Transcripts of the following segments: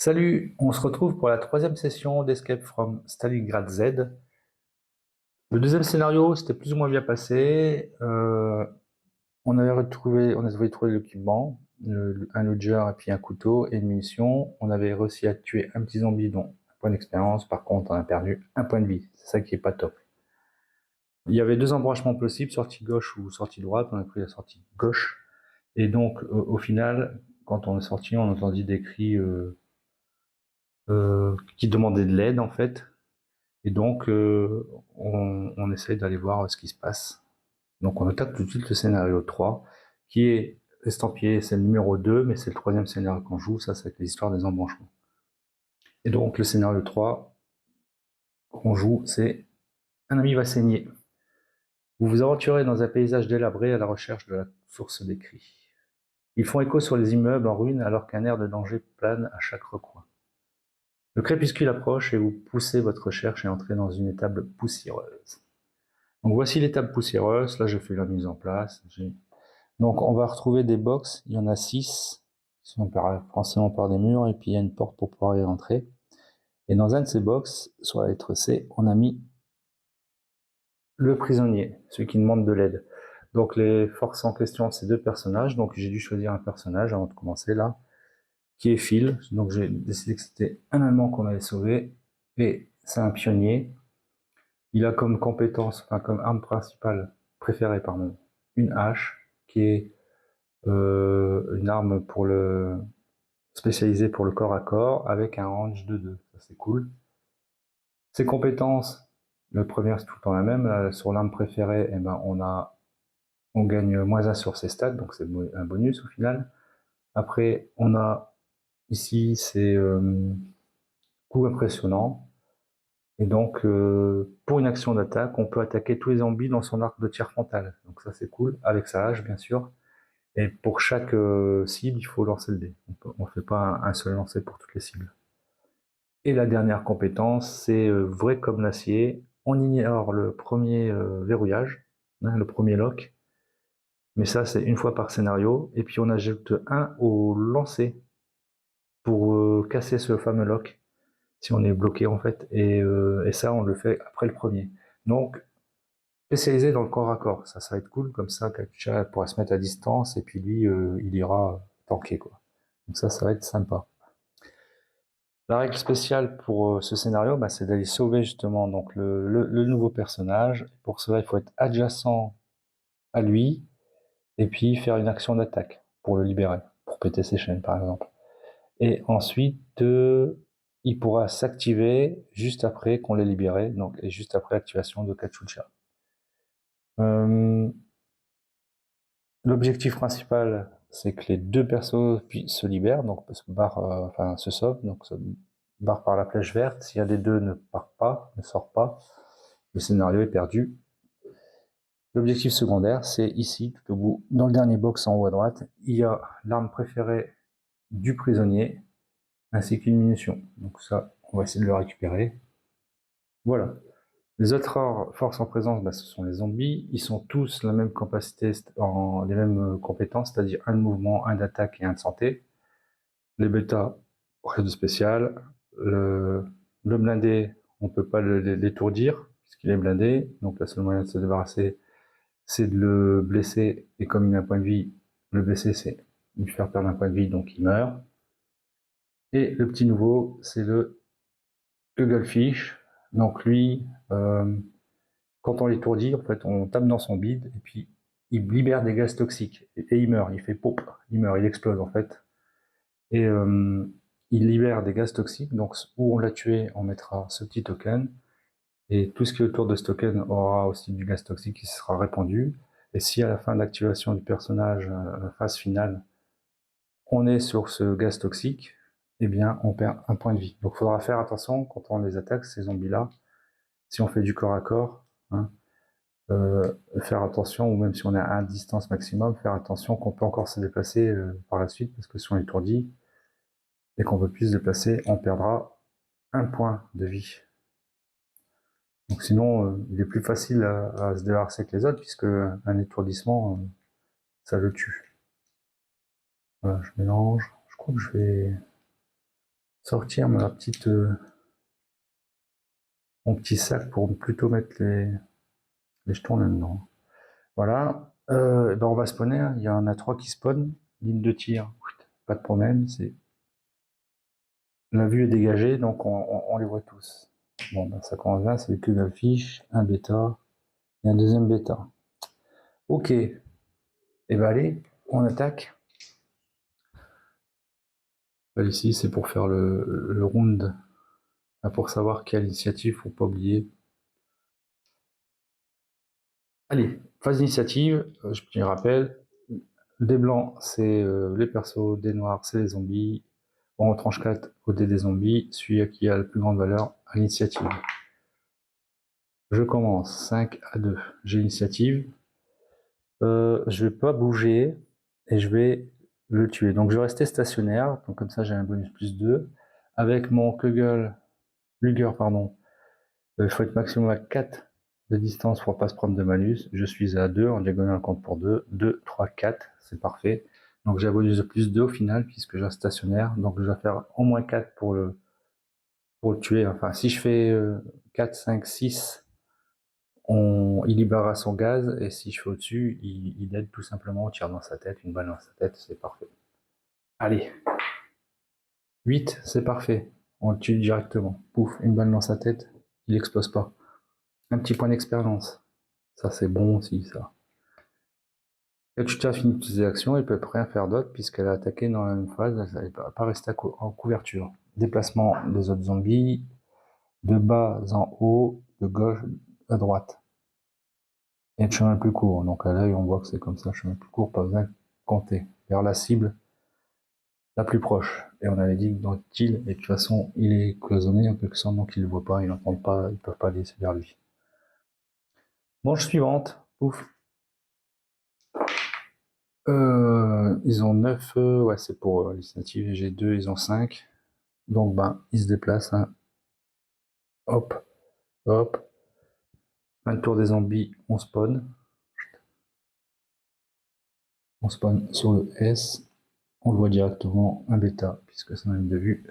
Salut, on se retrouve pour la troisième session d'Escape from Stalingrad Z. Le deuxième scénario, c'était plus ou moins bien passé. On avait trouvé l'équipement, un lodger et puis un couteau et une munition. On avait réussi à tuer un petit zombie dont un point d'expérience. Par contre, on a perdu un point de vie. C'est ça qui est pas top. Il y avait deux embranchements possibles, sortie gauche ou sortie droite. On a pris la sortie gauche. Et donc, au final, quand on est sorti, on entendit des cris qui demandaient de l'aide en fait. Et donc, on essaye d'aller voir ce qui se passe. Donc, on attaque tout de suite le scénario 3, qui est estampillé, c'est le numéro 2, mais c'est le troisième scénario qu'on joue, ça c'est l'histoire des embranchements. Et donc, le scénario 3 qu'on joue, c'est un ami va saigner. Vous vous aventurez dans un paysage délabré à la recherche de la source des cris. Ils font écho sur les immeubles en ruine alors qu'un air de danger plane à chaque recoin. Le crépuscule approche et vous poussez votre recherche et entrez dans une étable poussiéreuse. Donc voici l'étape poussiéreuse, là je fais la mise en place. Donc on va retrouver des box, il y en a 6, qui sont forcément par des murs, et puis il y a une porte pour pouvoir y rentrer. Et dans un de ces box, sur la lettre C, on a mis le prisonnier, celui qui demande de l'aide. Donc les forces en question, c'est deux personnages, donc j'ai dû choisir un personnage avant de commencer là, qui est Phil. Donc j'ai décidé que c'était un Allemand qu'on allait sauver, et c'est un pionnier. Il a comme compétence, enfin comme arme principale préférée, pardon, une hache, qui est une arme pour spécialisée pour le corps à corps, avec un range de 2. Ça c'est cool. Ses compétences, la première c'est tout le temps la même. Sur l'arme préférée, eh ben, on gagne -1 sur ses stats, donc c'est un bonus au final. Après, on a ici, c'est coup impressionnant. Et donc, pour une action d'attaque, on peut attaquer tous les zombies dans son arc de tir frontal. Donc ça c'est cool, avec sa hache bien sûr. Et pour chaque cible, il faut lancer le dé. On ne fait pas un seul lancer pour toutes les cibles. Et la dernière compétence, c'est vrai comme l'acier. On ignore le premier verrouillage, hein, le premier lock. Mais ça, c'est une fois par scénario. Et puis on ajoute un au lancer pour casser ce fameux lock, si on est bloqué en fait. Et ça, on le fait après le premier. Donc, spécialisé dans le corps à corps. Ça va être cool, comme ça, Katusha pourra se mettre à distance, et puis lui, il ira tanker, quoi. Donc ça va être sympa. La règle spéciale pour ce scénario, bah, c'est d'aller sauver justement donc le nouveau personnage. Pour cela, il faut être adjacent à lui, et puis faire une action d'attaque pour le libérer, pour péter ses chaînes, par exemple. Et ensuite, il pourra s'activer juste après qu'on l'ait libéré, donc, et juste après l'activation de Kachucha. L'objectif principal, c'est que les deux persos se libèrent, donc se sauvent, donc se barrent par la flèche verte. S'il y a des deux ne part pas, ne sort pas, le scénario est perdu. L'objectif secondaire, c'est ici, tout au bout, dans le dernier box en haut à droite, il y a l'arme préférée du prisonnier, ainsi qu'une munition. Donc ça, on va essayer de le récupérer. Voilà. Les autres forces en présence, bah, ce sont les zombies. Ils sont tous la même capacité, les mêmes compétences, c'est-à-dire un de mouvement, un d'attaque et un de santé. Les bêtas, rien de spécial. Le blindé, on peut pas l'étourdir, puisqu'il est blindé. Donc la seule moyen de se débarrasser, c'est de le blesser. Et comme il a un point de vie, le blesser, c'est lui faire perdre un point de vie, donc il meurt. Et le petit nouveau, c'est le Goldfish. Donc lui, quand on l'étourdit, en fait, on tape dans son bide, et puis il libère des gaz toxiques, et il meurt, il fait pop, il meurt, il explose en fait. Et il libère des gaz toxiques, donc où on l'a tué, on mettra ce petit token, et tout ce qui est autour de ce token aura aussi du gaz toxique qui sera répandu. Et si à la fin d'activation du personnage, à la phase finale, on est sur ce gaz toxique, eh bien on perd un point de vie. Donc il faudra faire attention quand on les attaque, ces zombies-là, si on fait du corps à corps, hein, faire attention, ou même si on est à distance maximum, faire attention qu'on peut encore se déplacer par la suite, parce que si on est étourdi et qu'on peut plus se déplacer, on perdra un point de vie. Donc sinon, il est plus facile à se débarrasser que les autres, puisque un étourdissement, ça le tue. Voilà, je mélange. Je crois que je vais sortir ma petite, mon petit sac pour plutôt mettre les jetons là-dedans. Voilà. Ben on va spawner. Il y en a 3 qui spawnent. Ligne de tir. Pas de problème. La vue est dégagée, donc on les voit tous. Bon, ben ça commence bien. C'est que d'affiche, un bêta et un deuxième bêta. Ok. Et ben allez, on attaque. Ici, c'est pour faire le round, pour savoir quelle initiative, faut pas oublier. Allez, phase d'initiative, je rappelle, des blancs, c'est les persos, des noirs, c'est les zombies. On retranche 4 au dé des zombies, celui qui a la plus grande valeur à l'initiative. Je commence, 5 à 2, j'ai l'initiative. Je vais pas bouger et je vais le tuer. Donc je vais rester stationnaire, donc comme ça j'ai un bonus plus 2. Avec mon Luger, pardon, il faut être maximum à 4 de distance pour pas se prendre de malus. Je suis à 2, en diagonale compte pour 2. 2, 3, 4, c'est parfait. Donc j'ai un bonus de plus 2 au final, puisque je reste stationnaire. Donc je dois faire au moins 4 pour le tuer. Enfin, si je fais 4, 5, 6, il libérera son gaz. Et si je fais au-dessus, il aide tout simplement, on tire dans sa tête, une balle dans sa tête, c'est parfait. Allez. 8, c'est parfait. On le tue directement. Pouf, une balle dans sa tête, il explose pas. Un petit point d'expérience. Ça, c'est bon aussi, ça. Et tu as fini toutes ses actions, elle peut rien faire d'autre puisqu'elle a attaqué dans la même phase, elle ne va pas rester en couverture. Déplacement des autres zombies, de bas en haut, de gauche à droite. Et le chemin le plus court. Donc à l'œil, on voit que c'est comme ça, le chemin le plus court, pas besoin de compter. Vers la cible la plus proche. Et on avait dit que dans le til, et de toute façon, il est cloisonné en quelque sorte, donc ils ne le voient pas, ils n'entendent pas, ils ne peuvent pas aller vers lui. Manche suivante, pouf. Ils ont 9, ouais, c'est pour l'initiative, j'ai 2, ils ont 5. Donc, ben, ils se déplacent, hein. Hop, hop. Un tour des zombies, on spawn. On spawn sur le S. On le voit directement, un bêta, puisque c'est un même de vue.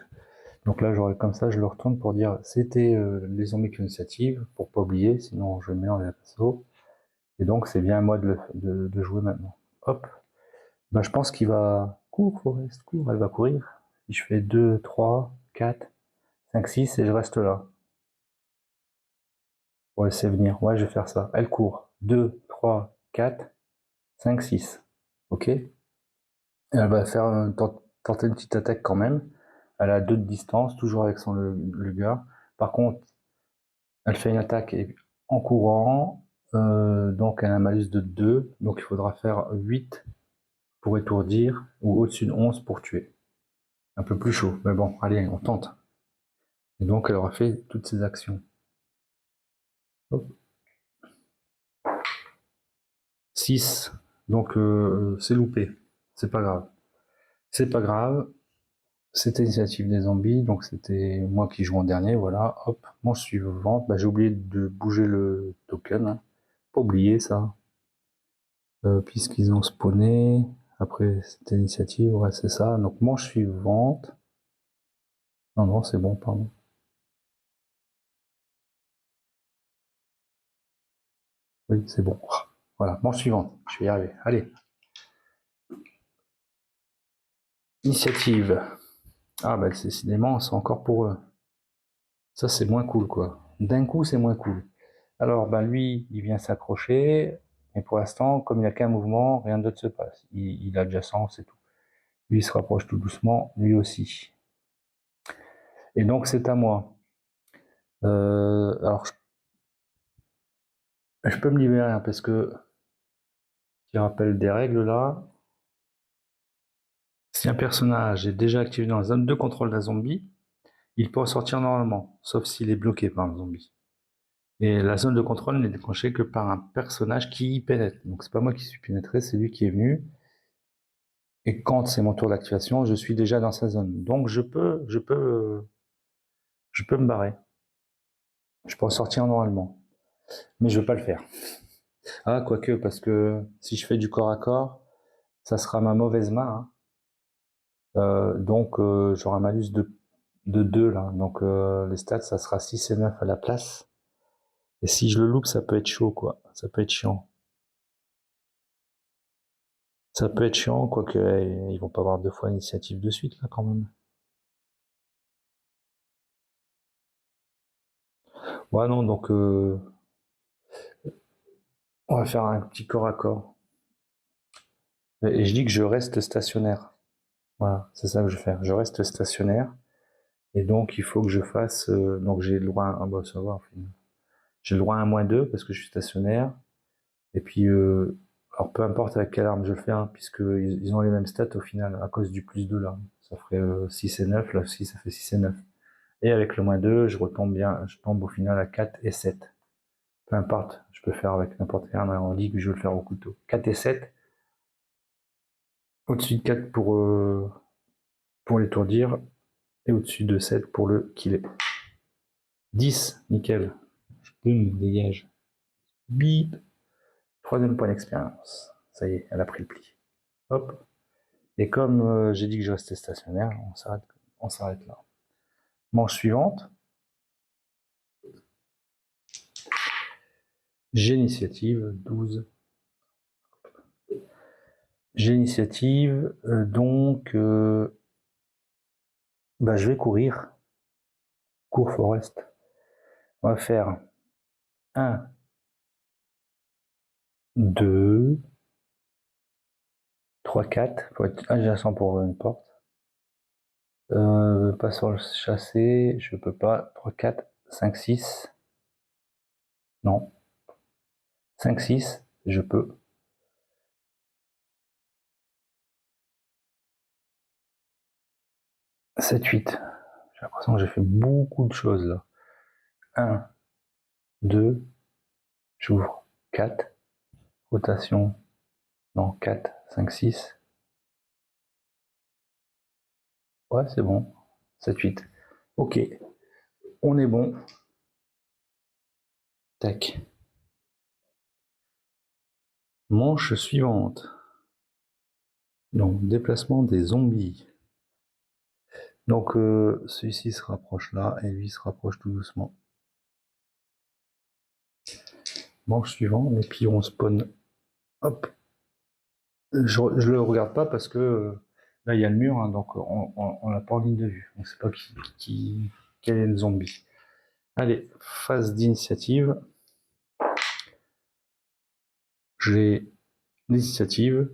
Donc là, j'aurais comme ça, je le retourne pour dire c'était les zombies qui ont l'initiative, pour pas oublier, sinon je mets en perso. Et donc, c'est bien à moi de jouer maintenant. Hop. Ben, je pense qu'il va. Cours, Forest, cours, elle va courir. Si je fais 2, 3, 4, 5, 6, et je reste là. Pour laisser venir. Ouais, je vais faire ça. Elle court. 2, 3, 4, 5, 6. Ok. Et elle va faire tenter une petite attaque quand même. Elle a 2 de distance, toujours avec son Luger. Par contre, elle fait une attaque en courant. Donc elle a un malus de 2. Donc il faudra faire 8 pour étourdir, ou au-dessus de 11 pour tuer. Un peu plus chaud. Mais bon, allez, on tente. Et donc elle aura fait toutes ses actions. Hop. 6. Donc c'est loupé. C'est pas grave. C'est pas grave. C'était l'initiative des zombies, donc c'était moi qui joue en dernier, voilà, hop, manche suivante, bah, j'ai oublié de bouger le token, hein. Pas oublier ça, puisqu'ils ont spawné, après c'était l'initiative, ouais c'est ça, donc manche suivante, non c'est bon, pardon. Oui, c'est bon, voilà, manche suivante, je vais y arriver, allez. Initiative, ah bah décidément c'est encore pour eux, ça c'est moins cool quoi, d'un coup c'est moins cool. Alors, ben lui, il vient s'accrocher, mais pour l'instant, comme il n'a qu'un mouvement, rien d'autre se passe. Il a déjà 100, c'est tout. Lui, il se rapproche tout doucement, lui aussi. Et donc, c'est à moi. Alors, je peux me libérer, hein, parce que, je rappelle des règles là. Si un personnage est déjà activé dans la zone de contrôle d'un zombie, il peut en sortir normalement, sauf s'il est bloqué par un zombie. Et la zone de contrôle n'est déclenchée que par un personnage qui y pénètre. Donc, c'est pas moi qui suis pénétré, c'est lui qui est venu. Et quand c'est mon tour d'activation, je suis déjà dans sa zone. Donc je peux me barrer. Je peux en sortir normalement. Mais je ne veux pas le faire. Ah, quoique, parce que si je fais du corps à corps, ça sera ma mauvaise main, hein. Donc j'aurai un malus de 2 là. Donc les stats, ça sera 6 et 9 à la place. Et si je le loupe, ça peut être chaud, quoi. Ça peut être chiant. Ça peut être chiant, quoique ils vont pas avoir 2 fois l'initiative de suite, là, quand même. Ouais, non, donc on va faire un petit corps à corps. Et je dis que je reste stationnaire. Voilà, c'est ça que je vais faire. Je reste stationnaire. Et donc, il faut que je fasse... donc, j'ai le droit à... Ah bah, ça va, enfin, j'ai le droit à un -2 parce que je suis stationnaire. Et puis, alors peu importe avec quelle arme je le fais, hein, puisqu'ils ont les mêmes stats au final, à cause du +2 là. Ça ferait 6 et 9, là aussi ça fait 6 et 9. Et avec le -2, je retombe bien, je tombe au final à 4 et 7. Peu importe, je peux faire avec n'importe quelle arme en ligue, je vais le faire au couteau. 4 et 7, au-dessus de 4 pour l'étourdir, et au-dessus de 7 pour le killer. 10, nickel. Boum, dégage. Bip. Troisième point d'expérience. Ça y est, elle a pris le pli. Hop. Et comme j'ai dit que je restais stationnaire, on s'arrête là. Manche suivante. J'ai l'initiative, 12. J'ai l'initiative, donc bah, je vais courir. Cours Forest. On va faire 1, 2, 3, 4. Faut être adjacent pour ouvrir une porte. Pas sur le chassé, je peux pas. 3, 4, 5, 6. Non. 5, 6, je peux. 7, 8. J'ai l'impression que j'ai fait beaucoup de choses là. 1, 2, j'ouvre. 4. Rotation. Non, 4, 5, 6. Ouais, c'est bon. 7, 8. Ok. On est bon. Tac. Manche suivante. Donc, déplacement des zombies. Donc, celui-ci se rapproche là et lui se rapproche tout doucement. Manche suivante, et puis on spawn. Hop. Je le regarde pas parce que là il y a le mur, hein, donc on l'a pas en ligne de vue. On sait pas quel est le zombie. Allez, phase d'initiative. J'ai l'initiative.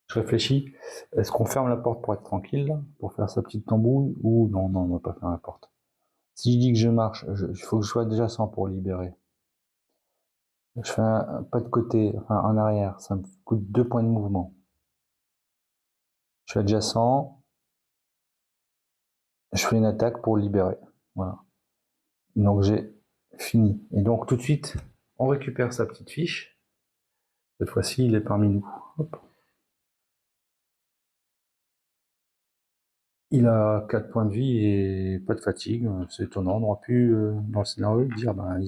Je réfléchis. Est-ce qu'on ferme la porte pour être tranquille, là, pour faire sa petite tambouille, ou non, non, on va pas faire la porte. Si je dis que je marche, il faut que je sois déjà 100 pour libérer. Je fais un pas de côté, enfin en arrière, ça me coûte 2 points de mouvement. Je suis adjacent, je fais une attaque pour libérer. Voilà. Donc j'ai fini. Et donc tout de suite, on récupère sa petite fiche. Cette fois-ci, il est parmi nous. Hop. Il a 4 points de vie et pas de fatigue. C'est étonnant. On aurait pu, dans le scénario, dire ben,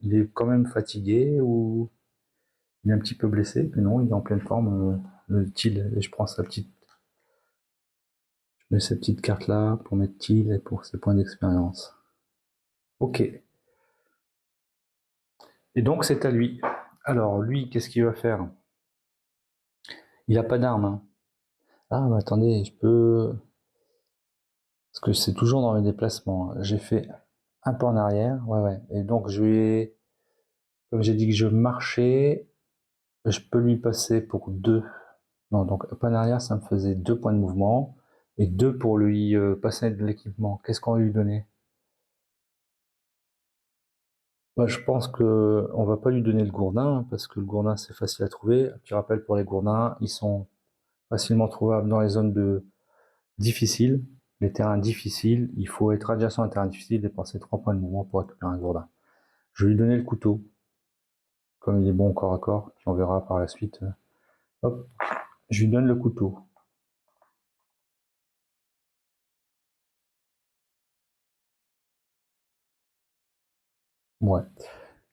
il est quand même fatigué ou il est un petit peu blessé. Mais non, il est en pleine forme. Le Thiel, et je prends sa petite. Je mets cette petite carte là pour mettre Thiel et pour ses points d'expérience. Ok. Et donc c'est à lui. Alors lui, qu'est-ce qu'il va faire? Il n'a pas d'arme. Hein. Ah, mais attendez, je peux. Parce que c'est toujours dans mes déplacements. J'ai fait un pas en arrière, ouais, ouais. Et donc je vais, comme j'ai dit que je marchais, je peux lui passer pour 2. Non, donc pas en arrière, ça me faisait 2 points de mouvement et 2 pour lui passer de l'équipement. Qu'est-ce qu'on va lui donner? Bah, je pense que on va pas lui donner le gourdin parce que le gourdin c'est facile à trouver. Petit rappel pour les gourdins, ils sont facilement trouvables dans les zones difficiles. Les terrains difficiles, il faut être adjacent à un terrain difficile, dépenser 3 points de mouvement pour récupérer un gourdin. Je vais lui donner le couteau. Comme il est bon au corps à corps, puis on verra par la suite. Hop, je lui donne le couteau. Ouais.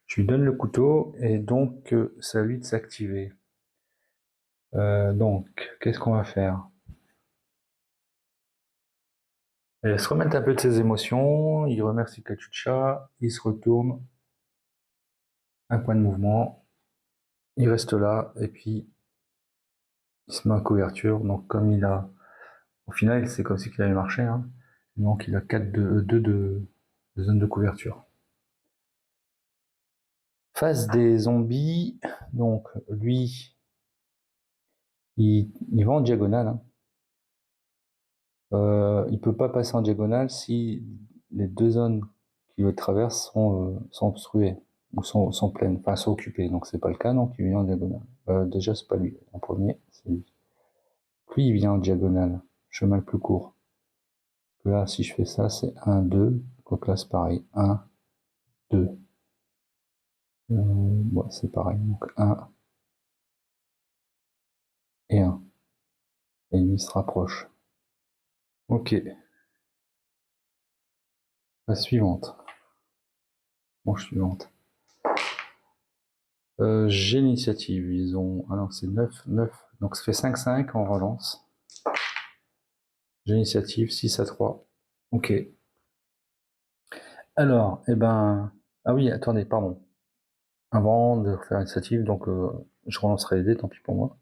Je lui donne le couteau et donc c'est à lui de s'activer. Donc, qu'est-ce qu'on va faire? Il se remettre un peu de ses émotions, il remercie Kachucha, il se retourne, un point de mouvement, il reste là et puis il se met en couverture. Donc comme il a, au final c'est comme si il avait marché, hein. Donc il a 2 de zone de couverture. Face des zombies, donc lui, il va en diagonale, hein. Il peut pas passer en diagonale si les 2 zones qui le traversent sont obstruées ou sont pleines, enfin sont occupées. Donc c'est pas le cas, donc il vient en diagonale. Déjà c'est pas lui en premier, c'est lui. Puis il vient en diagonale, chemin le plus court. Là, si je fais ça, c'est 1, 2. Donc là, c'est pareil. 1, 2. Ouais, c'est pareil. Donc 1 et 1. Et lui se rapproche. Ok. La suivante. Manche suivante. J'ai l'initiative. Ils ont. Alors, c'est 9, 9. Donc ça fait 5, 5. On relance. J'ai l'initiative 6 à 3. Ok. Alors, eh ben. Ah oui, attendez, pardon. Avant de faire l'initiative, donc je relancerai les dés, tant pis pour moi.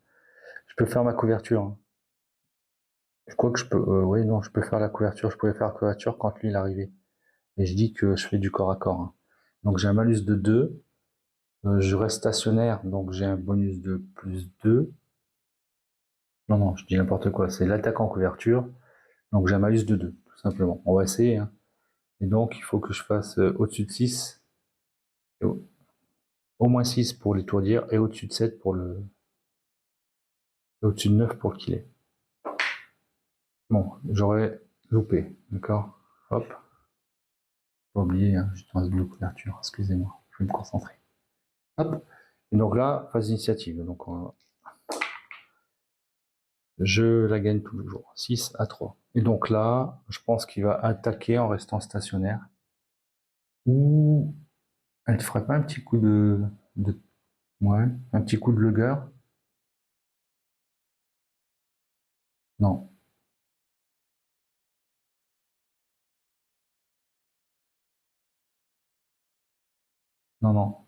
Je peux faire ma couverture, hein. Je crois que je peux. Oui, non, je peux faire la couverture. Je pouvais faire la couverture quand lui il arrivait. Et je dis que je fais du corps à corps, hein. Donc j'ai un malus de 2. Je reste stationnaire, donc j'ai un bonus de plus 2. Non, non, je dis n'importe quoi. C'est l'attaque en couverture. Donc j'ai un malus de 2, tout simplement. On va essayer, hein. Et donc il faut que je fasse au-dessus de 6. Au moins 6 pour l'étourdir et au-dessus de 7 pour le. Au-dessus de 9 pour le killer. Bon, j'aurais loupé, d'accord. Hop. Pas oublier, hein, j'ai une double couverture, excusez-moi, je vais me concentrer. Hop. Et donc là, phase d'initiative. Donc je la gagne toujours. 6 à 3. Et donc là, je pense qu'il va attaquer en restant stationnaire. Ou elle ne ferait pas un petit coup de. Ouais, un petit coup de lugger. Non, non, non.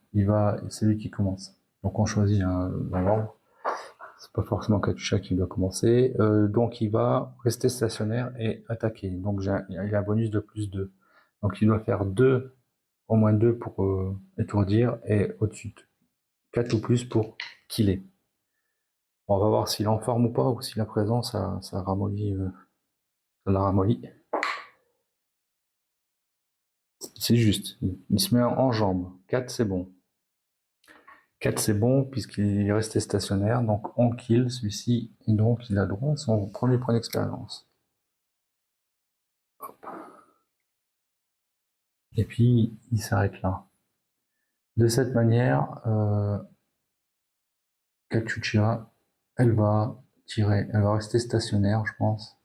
C'est lui qui commence. Donc on choisit dans l'ordre. C'est pas forcément Katusha qui doit commencer. Donc il va rester stationnaire et attaquer. Donc il a un bonus de plus 2. Donc il doit faire 2, au moins 2 pour étourdir et au-dessus de 4 ou plus pour killer. On va voir s'il est en forme ou pas, ou si la présence ça ramollit, ça la ramollit. C'est juste. Il se met en jambe. 4 c'est bon. 4 c'est bon puisqu'il est resté stationnaire. Donc on kill celui-ci et donc il a droit à son premier point d'expérience. Et puis il s'arrête là. De cette manière, Kachuchira, elle va tirer, elle va rester stationnaire, je pense.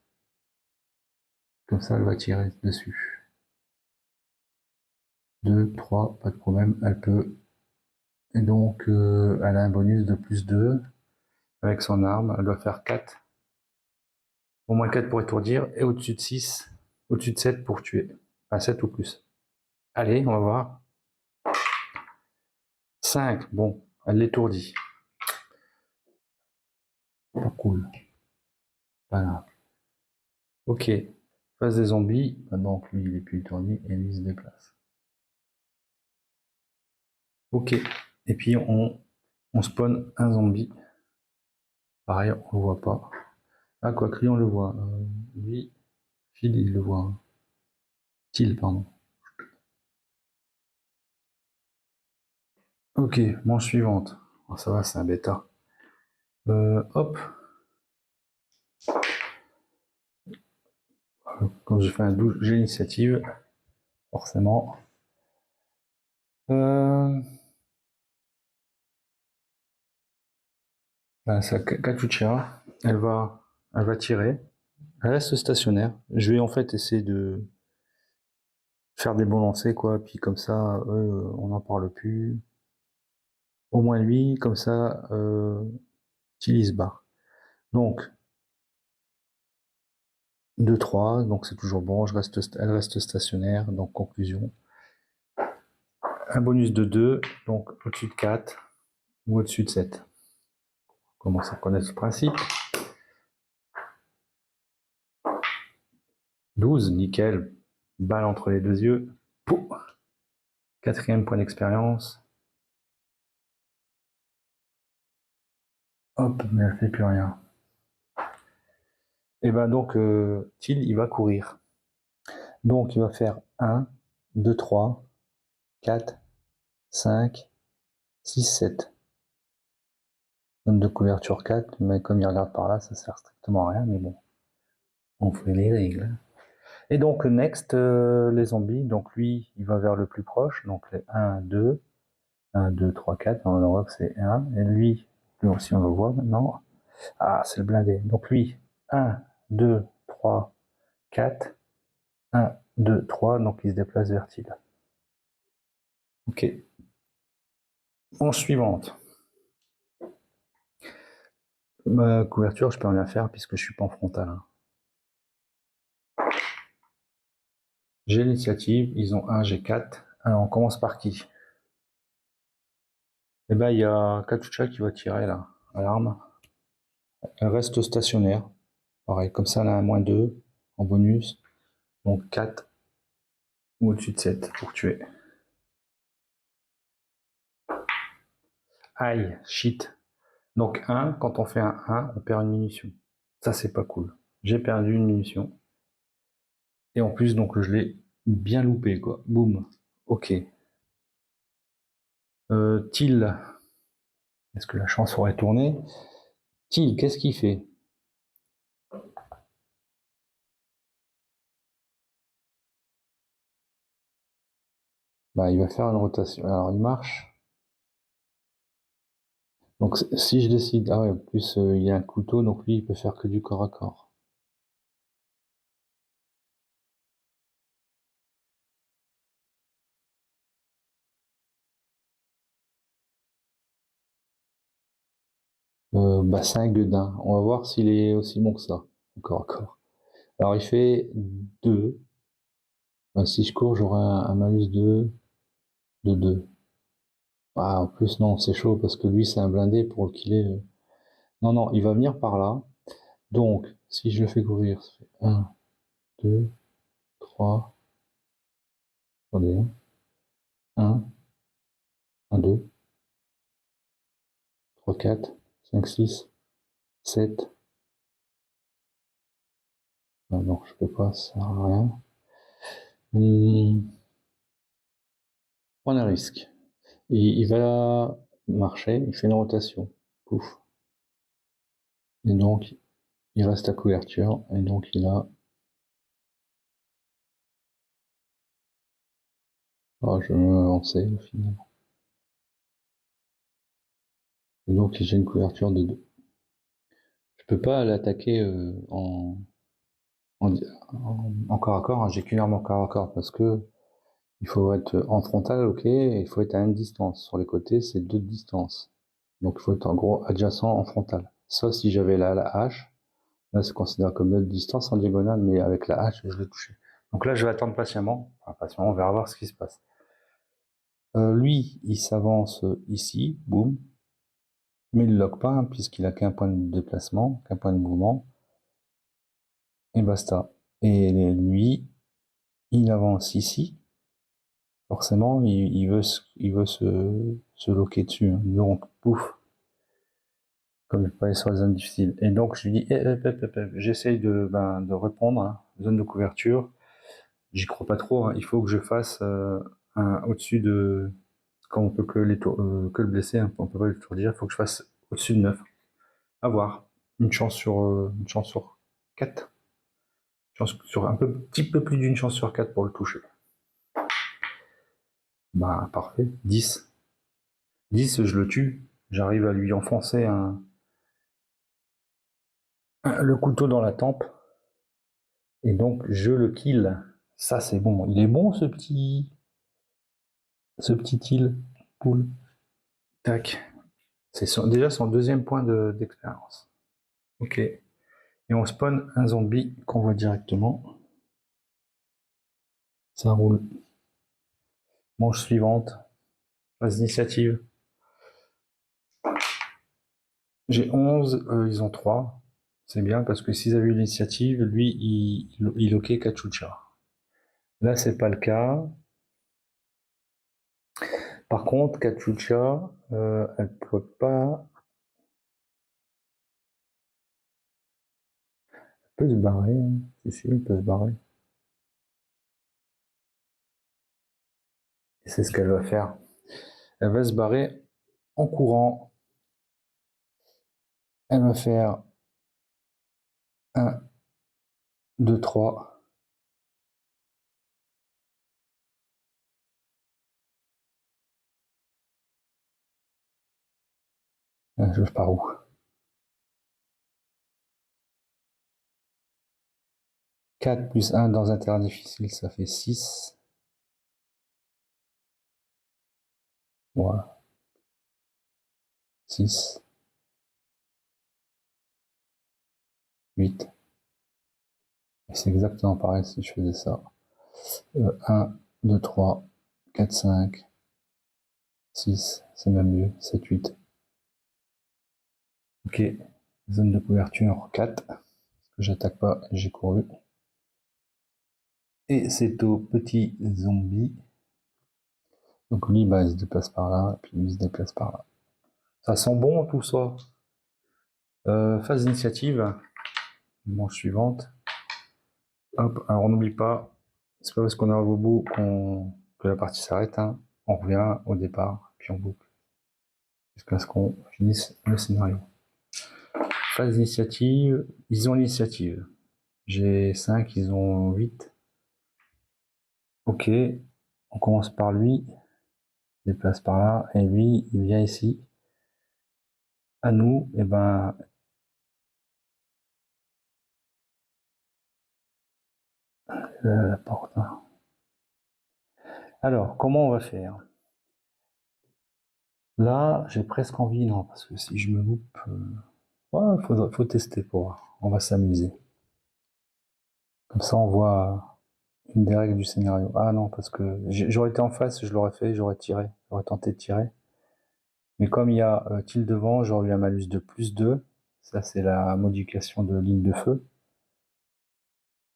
Comme ça, elle va tirer dessus. 2, 3, pas de problème, elle peut. Et donc, elle a un bonus de plus 2 avec son arme. Elle doit faire 4. Au moins 4 pour étourdir et au-dessus de 6, au-dessus de 7 pour tuer. Enfin, 7 ou plus. Allez, on va voir. 5, bon, elle l'étourdit. Pas cool. Pas grave. Ok, phase des zombies. Donc lui, il est plus étourdi et lui, il se déplace. Ok, et puis on spawn un zombie. Pareil, on le voit pas. Ah, quoi que lui, on le voit. Lui, Phil, il le voit. Phil, pardon. Ok, manche suivante. Oh, ça va, c'est un bêta. Hop. Quand j'ai fait un 12, j'ai l'initiative. Forcément. Ben, ça, Kachuchira, elle va tirer. Elle reste stationnaire. Je vais en fait essayer faire des bons lancers, quoi, puis comme ça, on n'en parle plus. Au moins lui, comme ça, Till il se barre. Donc, 2-3, donc c'est toujours bon, elle reste stationnaire, donc conclusion. Un bonus de 2, donc au-dessus de 4 ou au-dessus de 7. On commence à connaître ce principe. 12, nickel. Balle entre les deux yeux. Pouf. 4e point d'expérience. Hop, mais elle fait plus rien. Et ben donc, Till, il va courir. Donc, il va faire 1, 2, 3, 4, 5, 6, 7. Zone de couverture 4, mais comme il regarde par là, ça sert strictement à rien, mais bon. On fait les règles. Et donc, next, les zombies. Donc, lui, il va vers le plus proche. Donc, les 1, 2, 1, 2, 3, 4. On voit que c'est 1. Et lui aussi, on le voit maintenant. Ah, c'est le blindé. Donc, lui, 1, 2, 3, 4. 1, 2, 3. Donc, il se déplace vers Till. Ok. Manche suivante. Ma couverture, je peux rien faire puisque je suis pas en frontal. Hein. J'ai l'initiative. Ils ont 1, j'ai 4. Alors, on commence par qui? Eh ben, il y a Kachucha qui va tirer là, à l'arme. Elle reste stationnaire. Pareil, comme ça, elle a un -2 en bonus. Donc 4 ou au-dessus de 7 pour tuer. Aïe, shit. Donc 1, quand on fait un 1, on perd une munition. Ça, c'est pas cool. J'ai perdu une munition. Et en plus, donc je l'ai bien loupé, quoi. Boum. Ok. Till. Est-ce que la chance aurait tourné? Till, qu'est-ce qu'il fait? Bah, il va faire une rotation. Alors, il marche. Donc, si je décide... Ah ouais, en plus, il y a un couteau, donc lui, il peut faire que du corps à corps. Bah, c'est un gueudin. On va voir s'il est aussi bon que ça, au corps à corps. Alors, il fait 2. Bah, si je cours, j'aurai un malus de 2. Ah, en plus, non, c'est chaud parce que lui, c'est un blindé pour le killer. Non, non, il va venir par là. Donc, si je le fais courir, ça fait 1, 2, 3. Attendez, 1, 1, 2, 3, 4, 5, 6, 7. Ah, non, je peux pas, ça sert à rien. Prendre un risque. Il va marcher, il fait une rotation. Pouf. Et donc, il reste à couverture, et donc il a... Ah, je vais m'avancer au final. Et donc j'ai une couverture de 2. Je peux pas l'attaquer en corps à corps, hein. J'ai qu'une arme en corps à corps parce que il faut être en frontal, ok, et il faut être à une distance. Sur les côtés, c'est 2 de distance. Donc il faut être en gros adjacent en frontal. Sauf si j'avais la hache, là c'est considéré comme 2 de distance en diagonale, mais avec la hache, je l'ai touché. Donc là, je vais attendre patiemment. Enfin, patiemment, on verra voir ce qui se passe. Lui, il s'avance ici, boum, mais il ne lock pas, hein, puisqu'il a qu'un point de déplacement, qu'un point de mouvement, et basta. Et lui, il avance ici, forcément, il veut se loquer dessus, hein. Donc, pouf, comme il peut aller sur les zones difficiles. Et donc, je lui dis, j'essaye de répondre, hein, zone de couverture, j'y crois pas trop, hein. Il faut que je fasse au-dessus de... Quand on peut que le blesser, hein, on peut pas l'étourdir, il faut que je fasse au-dessus de 9. À voir. Une chance sur 4. Chance sur petit peu plus d'une chance sur 4 pour le toucher. Bah, parfait. 10. 10, je le tue. J'arrive à lui enfoncer le couteau dans la tempe. Et donc, je le kill. Ça, c'est bon. Il est bon, ce petit île poule. Tac. C'est déjà son deuxième point d'expérience. Ok. Et on spawn un zombie qu'on voit directement. Ça roule. Manche suivante. Phase d'initiative. J'ai 11, ils ont 3. C'est bien parce que s'ils avaient eu l'initiative, lui, il loquait Kachucha. Là, c'est pas le cas. Par contre, Kachucha, elle peut pas. Elle peut se barrer. Hein. Si, elle peut se barrer. Et c'est ce qu'elle va faire. Elle va se barrer en courant. Elle va faire 1, 2, 3. Je pars où? 4 plus 1 dans un terrain difficile, ça fait 6. Voilà. 6, 8. Et c'est exactement pareil si je faisais ça. 1, 2, 3, 4, 5, 6, c'est même mieux, 7, 8. Ok, zone de couverture 4, parce que j'attaque pas, j'ai couru. Et c'est au petit zombie. Donc lui, bah, il se déplace par là, puis lui il se déplace par là. Ça sent bon tout ça. Phase d'initiative, manche suivante. Hop, alors on n'oublie pas, c'est pas parce qu'on arrive au bout que la partie s'arrête, hein. On revient au départ, puis on boucle. Jusqu'à ce qu'on finisse le scénario. Phase d'initiative, ils ont l'initiative. J'ai 5, ils ont 8. Ok, on commence par lui, il déplace par là, et lui, il vient ici. À nous, et ben, la porte. Alors, comment on va faire? Là, j'ai presque envie, non, parce que si je me loupe, ouais, faut tester pour voir. On va s'amuser. Comme ça, on voit une des règles du scénario. Ah non, parce que j'aurais été en face, je l'aurais fait, j'aurais tiré, j'aurais tenté de tirer. Mais comme il y a tilde devant, j'aurais eu un malus de plus 2. Ça, c'est la modification de ligne de feu.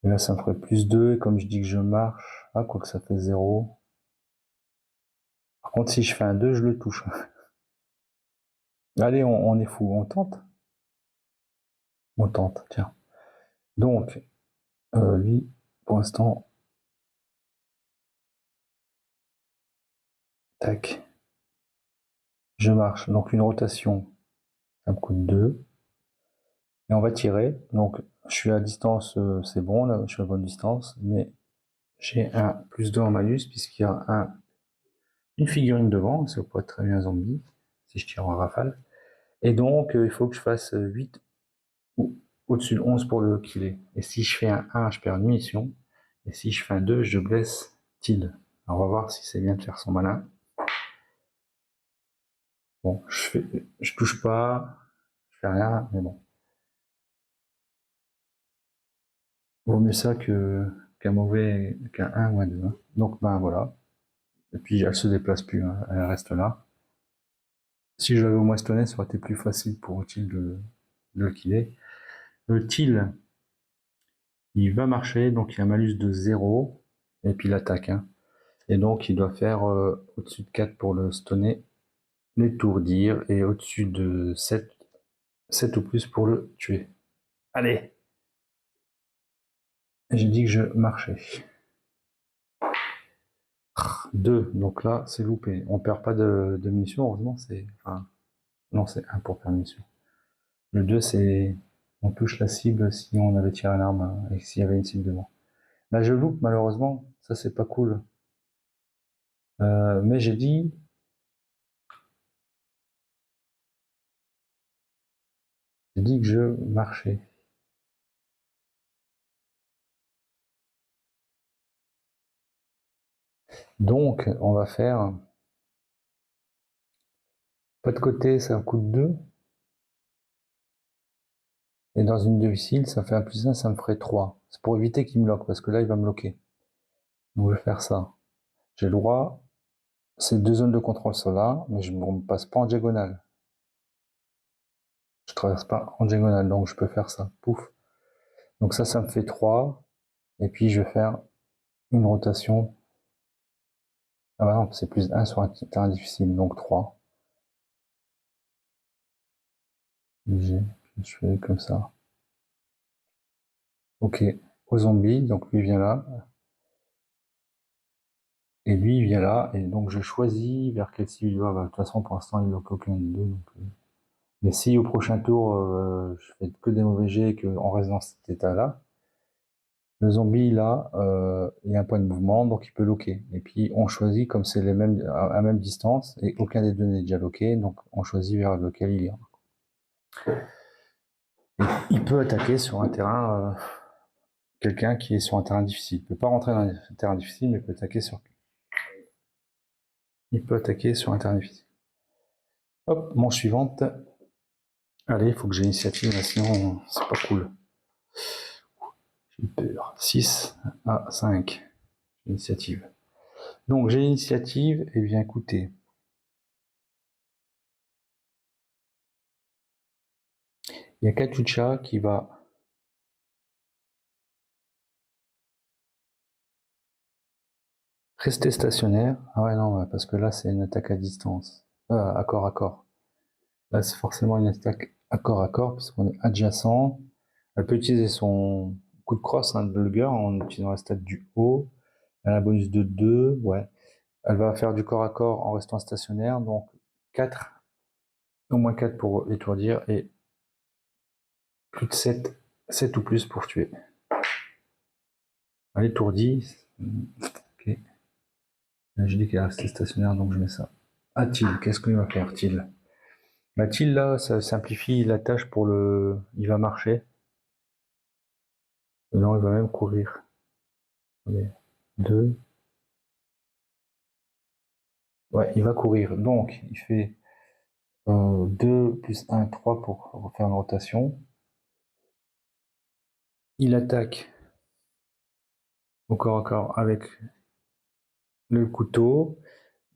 Et là, ça me ferait plus 2. Et comme je dis que je marche, ah, quoi que ça fait 0. Par contre, si je fais un 2, je le touche. Allez, on est fou, on tente. On tente, tiens. Donc, lui, pour l'instant, tac, je marche. Donc, une rotation, ça me coûte 2. Et on va tirer. Donc, je suis à distance, c'est bon, là, je suis à bonne distance. Mais j'ai un plus 2 en malus, puisqu'il y a une figurine devant. Ça pourrait être très bien un zombie, si je tire en rafale. Et donc, il faut que je fasse 8 ou au-dessus de 11 pour le killer. Et si je fais un 1, je perds une munition. Et si je fais un 2, je blesse Tilde. Alors, on va voir si c'est bien de faire son malin. Bon, je touche pas, je fais rien, mais bon. Vaut mieux ça qu'un mauvais, qu'un 1 ou un 2. Hein. Donc, ben voilà. Et puis, elle se déplace plus, hein. Elle reste là. Si je l'avais au moins stonné, ça aurait été plus facile pour Til de le killer. Le Til, il va marcher, donc il y a un malus de 0, et puis l'attaque. Hein. Et donc, il doit faire au-dessus de 4 pour le stonner, l'étourdir, et au-dessus de 7 ou plus pour le tuer. Allez! J'ai dit que je marchais. 2, donc là, c'est loupé. On perd pas de munitions, heureusement, c'est... Enfin, non, c'est 1 pour perdre munitions. Le 2, c'est... On touche la cible si on avait tiré l'arme hein, et s'il y avait une cible devant. Là, je loupe, malheureusement. Ça, c'est pas cool. Mais j'ai dit... J'ai dit que je marchais. Donc, on va faire pas de côté, ça coûte 2. Et dans une difficile, ça fait un plus 1, ça me ferait 3. C'est pour éviter qu'il me loque, parce que là, il va me loquer. Donc, je vais faire ça. J'ai le droit, c'est 2 zones de contrôle sur là, mais je ne passe pas en diagonale. Je traverse pas en diagonale, donc je peux faire ça. Pouf. Donc ça me fait 3. Et puis, je vais faire une rotation. Ah bah non, c'est plus 1 sur un terrain difficile, donc 3. Je fais comme ça. Ok, au zombie, donc lui vient là. Et lui il vient là, et donc je choisis vers quel cible il va. Bah, de toute façon, pour l'instant, il ne bloque aucun des deux. Donc, mais si au prochain tour, je fais que des mauvais jets et qu'on reste dans cet état-là, le zombie, là, il a un point de mouvement, donc il peut loquer. Et puis, on choisit, comme c'est les mêmes, à même distance, et aucun des deux n'est déjà loqué, donc on choisit vers lequel il ira. Il peut attaquer sur un terrain, quelqu'un qui est sur un terrain difficile. Il peut pas rentrer dans un terrain difficile, mais il peut attaquer sur un terrain difficile. Hop, manche suivante. Allez, il faut que j'ai l'initiative, sinon c'est pas cool. J'ai peur. 6 à 5. Initiative. Donc j'ai l'initiative, et bien écoutez. Il y a Katyusha qui va rester stationnaire. Ah ouais, non, parce que là, c'est une attaque à distance. À corps à corps. Là, c'est forcément une attaque à corps, puisqu'on est adjacent. Elle peut utiliser son coup de crosse, de Lugger, en utilisant la stat du haut. Elle a un bonus de 2, ouais. Elle va faire du corps à corps en restant stationnaire, donc 4, au moins 4 pour étourdir, et plus de 7 ou plus pour tuer. Elle étourdit. Ok. J'ai dit qu'elle est restée stationnaire, donc je mets ça. Ah, Til, qu'est-ce qu'il va faire, Til? Bah, Til, là, ça simplifie la tâche pour le. Il va marcher. Non, il va même courir. Allez, 2. Ouais, il va courir. Donc, il fait 2 plus 1, 3 pour refaire une rotation. Il attaque au corps à corps avec le couteau.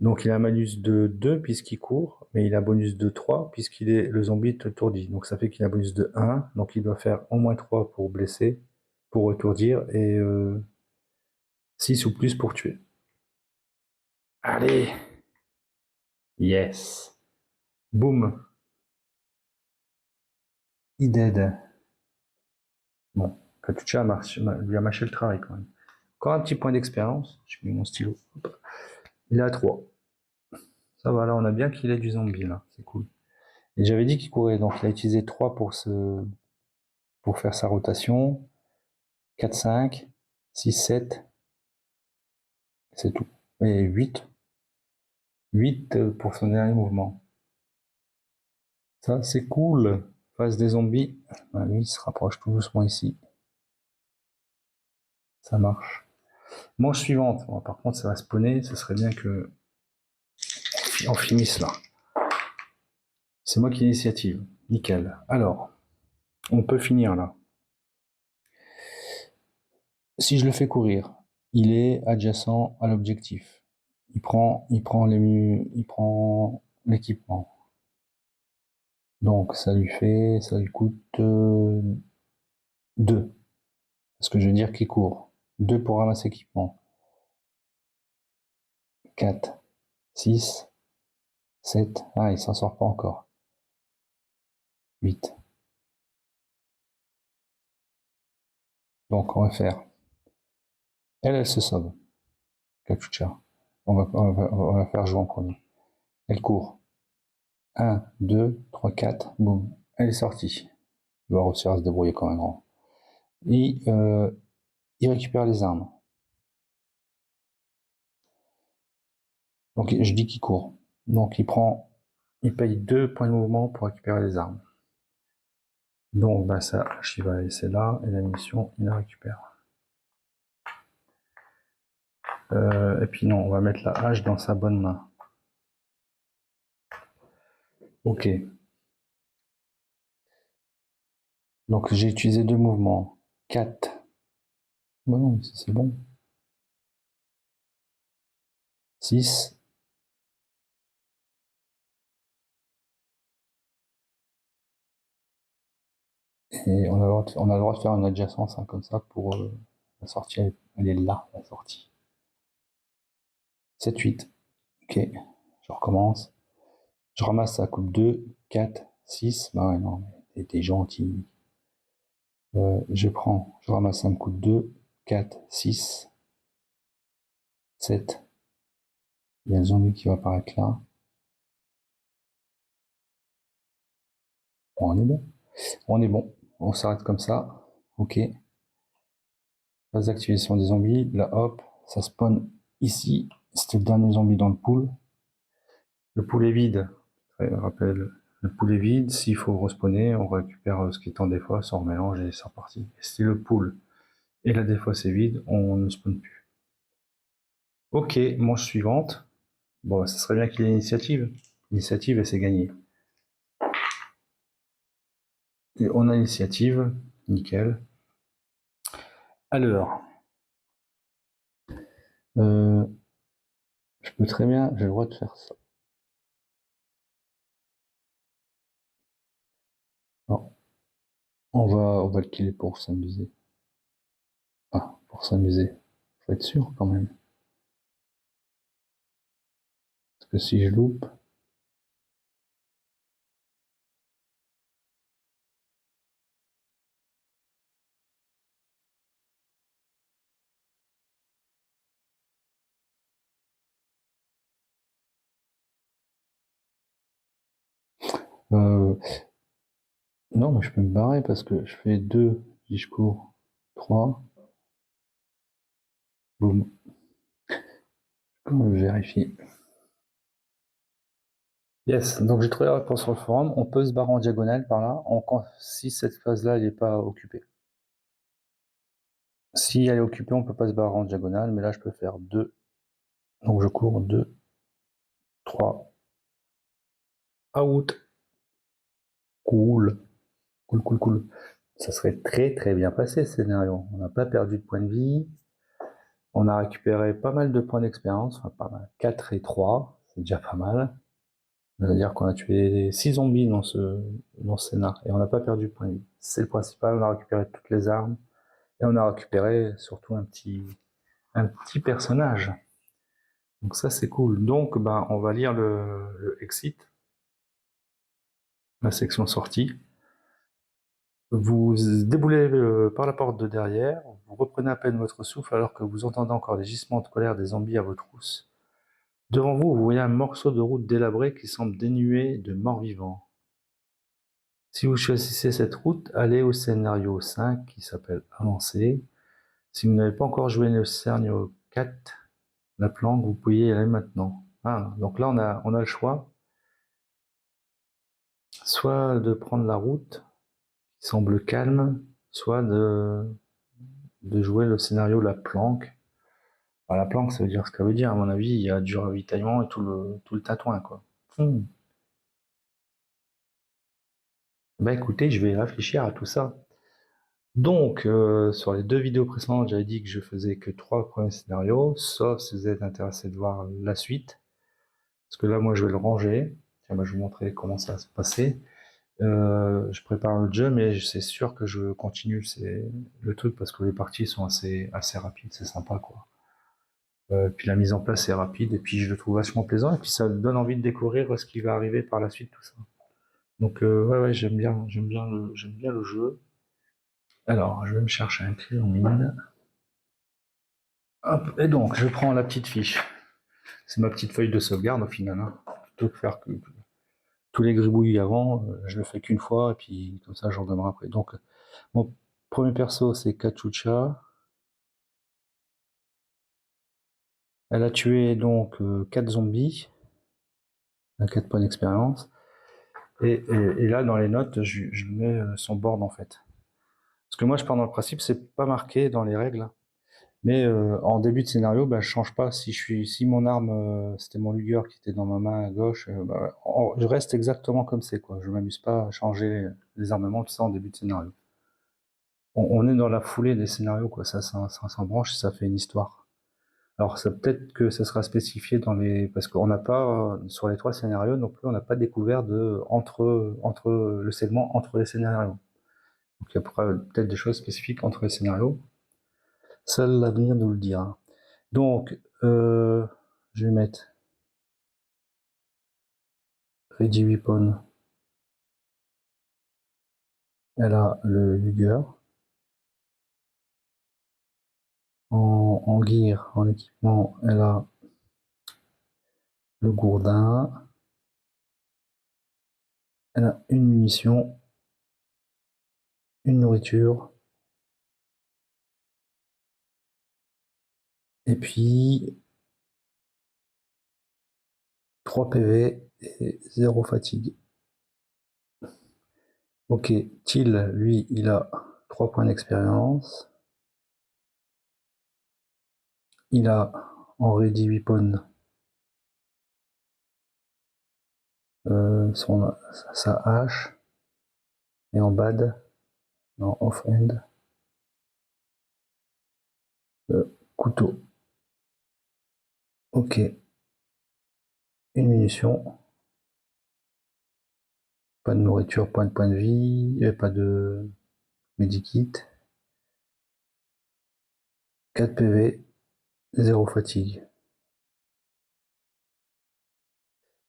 Donc il a un malus de 2 puisqu'il court, mais il a un bonus de 3 puisqu'il est le zombie est étourdi. Donc ça fait qu'il a un bonus de 1, donc il doit faire au moins 3 pour blesser, pour étourdir, et 6 ou plus pour tuer. Allez! Yes! Boum! Il dead. Bon, Katyusha lui a mâché le travail quand même. Encore un petit point d'expérience. J'ai mis mon stylo. Hop. Il est à 3. Ça va, là on a bien qu'il ait du zombie là, c'est cool. Et j'avais dit qu'il courait, donc il a utilisé 3 pour faire sa rotation. 4, 5, 6, 7, c'est tout. Et 8. 8 pour son dernier mouvement. Ça, c'est cool. Face des zombies. Ah, lui, il se rapproche tout doucement ici. Ça marche. Manche suivante. Bon, par contre, ça va spawner. Ce serait bien que on finisse là. C'est moi qui ai l'initiative. Nickel. Alors, on peut finir là. Si je le fais courir, il est adjacent à l'objectif. Il prend l'équipement. Donc ça lui coûte 2. Parce que je veux dire qu'il court. 2 pour ramasser l'équipement. 4, 6, 7. Ah, il s'en sort pas encore. 8. Donc on va faire. Elle se sauve. Katyusha. On va faire jouer en premier. Elle court. 1, 2, 3, 4. Boum. Elle est sortie. Il va réussir à se débrouiller quand même. Il récupère les armes. Donc je dis qu'il court. Donc il paye 2 points de mouvement pour récupérer les armes. Donc bah ça, je vais laisser là, et la mission, il la récupère. Et puis non, on va mettre la hache dans sa bonne main. Ok. Donc j'ai utilisé 2 mouvements. 4. Bon, non, c'est bon. 6. Et on a le droit de faire une adjacence hein, comme ça pour la sortie. Elle est là, la sortie. 7, 8. Ok. Je recommence. Je ramasse sa coupe 2, 4, 6. Bah ouais, non, mais t'es gentil. Je ramasse un coup de 2, 4, 6, 7. Il y a le zombie qui va apparaître là. Bon, on est bon. On est bon. On s'arrête comme ça. Ok. Phase d'activation des zombies. Là, hop, ça spawn ici. C'était le dernier zombie dans le pool. Le pool est vide. Je rappelle, le pool est vide. S'il faut respawner, on récupère ce qui est en défausse, on remélange et c'est reparti. Et si le pool et la défausse est vide, on ne spawn plus. Ok, manche suivante. Bon, ça serait bien qu'il y ait l'initiative. L'initiative, et c'est gagné. Et on a l'initiative, nickel. Alors, je peux très bien, j'ai le droit de faire ça. Non, on va le killer pour s'amuser. Ah, pour s'amuser. Faut être sûr quand même. Parce que si je loupe. Non, mais je peux me barrer parce que je fais 2, si je cours 3. Boum. Je vérifie. Yes, donc j'ai trouvé la réponse sur le forum. On peut se barrer en diagonale par là, si cette phase-là n'est pas occupée. Si elle est occupée, on peut pas se barrer en diagonale, mais là je peux faire 2. Donc je cours 2, 3. Out. Cool. Cool, cool, cool. Ça serait très très bien passé ce scénario. On n'a pas perdu de points de vie. On a récupéré pas mal de points d'expérience. Enfin, pas mal. 4 et 3. C'est déjà pas mal. C'est-à-dire qu'on a tué 6 zombies dans ce scénar. Et on n'a pas perdu de points de vie. C'est le principal. On a récupéré toutes les armes. Et on a récupéré surtout un petit personnage. Donc ça c'est cool. Donc bah, on va lire le exit. La section sortie. Vous déboulez par la porte de derrière, vous reprenez à peine votre souffle alors que vous entendez encore les gisements de colère des zombies à vos trousses. Devant vous, vous voyez un morceau de route délabré qui semble dénué de morts-vivants. Si vous choisissez cette route, allez au scénario 5 qui s'appelle Avancer. Si vous n'avez pas encore joué le scénario 4, la planque, vous pouvez y aller maintenant. Ah, donc là on a le choix, soit de prendre la route qui semble calme, soit de jouer le scénario La Planque. Enfin, la planque, ça veut dire ce qu'elle veut dire, à mon avis, il y a du ravitaillement et tout le tatouin, quoi. Bah écoutez, je vais réfléchir à tout ça. Donc, sur les 2 vidéos précédentes, j'avais dit que je faisais que 3 premiers scénarios, sauf si vous êtes intéressé de voir la suite. Parce que là, moi, je vais le ranger. Tiens, bah, je vais vous montrer comment ça va se passer. Je prépare le jeu, mais c'est sûr que je continue le truc parce que les parties sont assez rapides, c'est sympa, quoi. Puis la mise en place est rapide et puis je le trouve vachement plaisant et puis ça donne envie de découvrir ce qui va arriver par la suite, tout ça. Donc ouais, j'aime bien le jeu. Alors, je vais me chercher un clé en mine. Hop, et donc je prends la petite fiche. C'est ma petite feuille de sauvegarde au final. Hein. Plutôt que faire tous les gribouillis avant, je le fais qu'une fois et puis comme ça je reviendrai après. Donc mon premier perso c'est Kachucha. Elle a tué donc 4 zombies. Elle a 4 points d'expérience. Et là, dans les notes, je mets son board en fait. Parce que moi, je pars dans le principe, c'est pas marqué dans les règles, Mais en début de scénario, bah, je change pas. Si mon arme, c'était mon Luger qui était dans ma main à gauche, bah, je reste exactement comme c'est, quoi. Je m'amuse pas à changer les armements, tout ça en début de scénario. On est dans la foulée des scénarios, quoi. Ça s'embranche, ça fait une histoire. Alors, ça peut-être que ça sera spécifié dans les, parce qu'on n'a pas, sur les 3 scénarios non plus, on n'a pas découvert entre le segment entre les scénarios. Donc, il y a peut-être des choses spécifiques entre les scénarios. Seul l'avenir nous le dira. Donc, je vais mettre Ready Weapon. Elle a le Luger. En gear, en équipement, elle a le gourdin. Elle a une munition, une nourriture. Et puis 3 PV et 0 fatigue. Ok, Till, lui, il a 3 points d'expérience. Il a en Ready Weapon sa hache. Et en bad, en off-end, le couteau. Ok, une munition. Pas de nourriture, pas de point de vie, pas de medikit. 4 PV, 0 fatigue.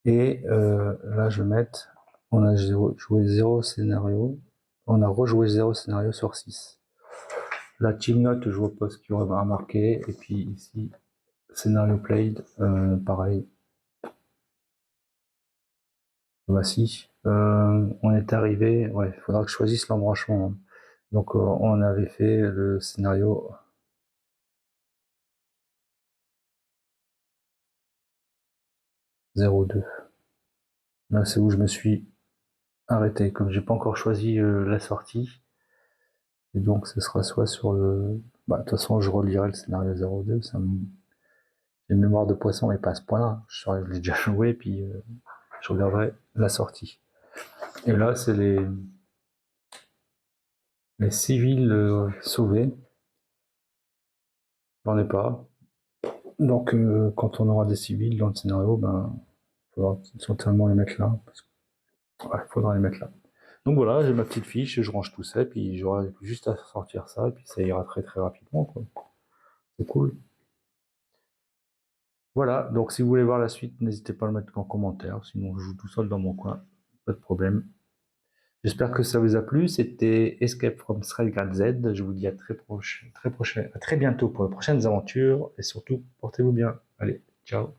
Et là, je vais mettre, on a joué 0 scénario, on a rejoué 0 scénario sur 6. La team note, je vois pas ce qu'il y aura à marquer. Et puis ici, scénario played, pareil. Voici. On est arrivé, ouais, il faudra que je choisisse l'embranchement. Donc on avait fait le scénario 02. Là, c'est où je me suis arrêté. Comme j'ai pas encore choisi la sortie, et donc ce sera soit sur le. Bah, de toute façon, je relirai le scénario 02. J'ai une mémoire de poisson et pas à ce point-là. Je l'ai déjà joué, puis je regarderai la sortie. Et là, c'est les civils sauvés. J'en ai pas. Donc, quand on aura des civils dans le scénario, ben, il faudra certainement les mettre là. Ouais, faudra les mettre là. Donc voilà, j'ai ma petite fiche, je range tout ça, puis j'aurai juste à sortir ça, et puis ça ira très très rapidement, quoi. C'est cool. Voilà, donc si vous voulez voir la suite, n'hésitez pas à le mettre en commentaire, sinon je joue tout seul dans mon coin, pas de problème. J'espère que ça vous a plu, c'était Escape from Strelgrad Z, je vous dis à à très bientôt pour les prochaines aventures, et surtout, portez-vous bien. Allez, ciao.